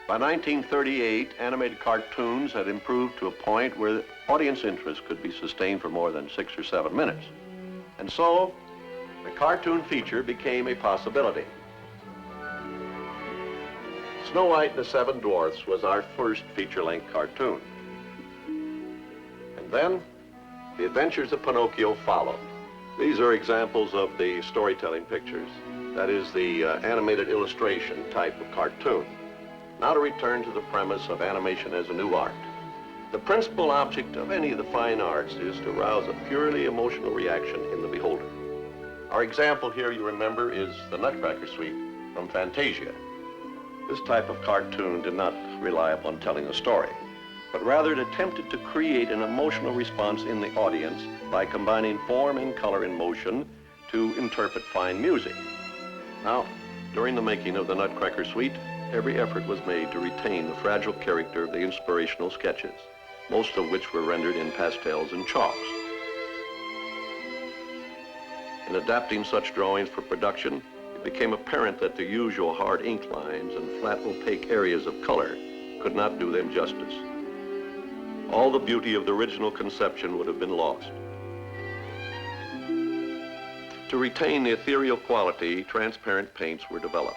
By 1938, animated cartoons had improved to a point where audience interest could be sustained for more than 6 or 7 minutes. And so, the cartoon feature became a possibility. Snow White and the Seven Dwarfs was our first feature-length cartoon. And then, The Adventures of Pinocchio followed. These are examples of the storytelling pictures. That is the animated illustration type of cartoon. Now to return to the premise of animation as a new art. The principal object of any of the fine arts is to arouse a purely emotional reaction in the beholder. Our example here, you remember, is the Nutcracker Suite from Fantasia. This type of cartoon did not rely upon telling a story, but rather it attempted to create an emotional response in the audience by combining form and color and motion to interpret fine music. Now, during the making of the Nutcracker Suite, every effort was made to retain the fragile character of the inspirational sketches, most of which were rendered in pastels and chalks. In adapting such drawings for production, it became apparent that the usual hard ink lines and flat opaque areas of color could not do them justice. All the beauty of the original conception would have been lost. To retain the ethereal quality, transparent paints were developed.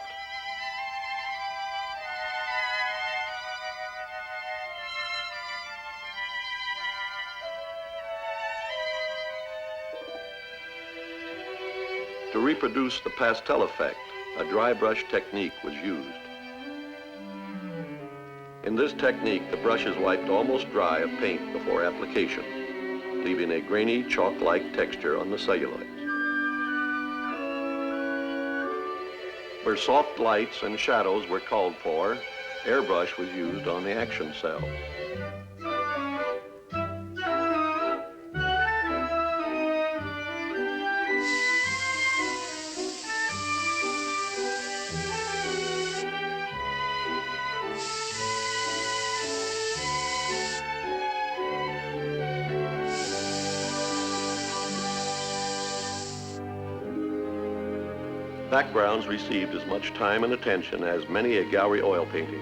To reproduce the pastel effect, a dry brush technique was used. In this technique, the brush is wiped almost dry of paint before application, leaving a grainy, chalk-like texture on the celluloids. Where soft lights and shadows were called for, airbrush was used on the action cells. Backgrounds received as much time and attention as many a gallery oil painting.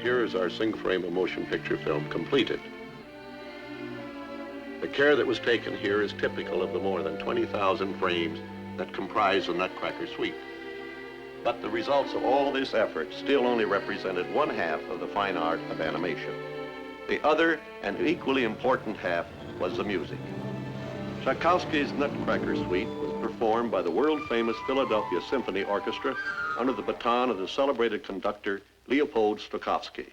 Here is our single frame of motion picture film completed. The care that was taken here is typical of the more than 20,000 frames that comprise the Nutcracker Suite. But the results of all this effort still only represented one half of the fine art of animation. The other and equally important half was the music. Tchaikovsky's Nutcracker Suite was performed by the world-famous Philadelphia Symphony Orchestra under the baton of the celebrated conductor Leopold Stokowski.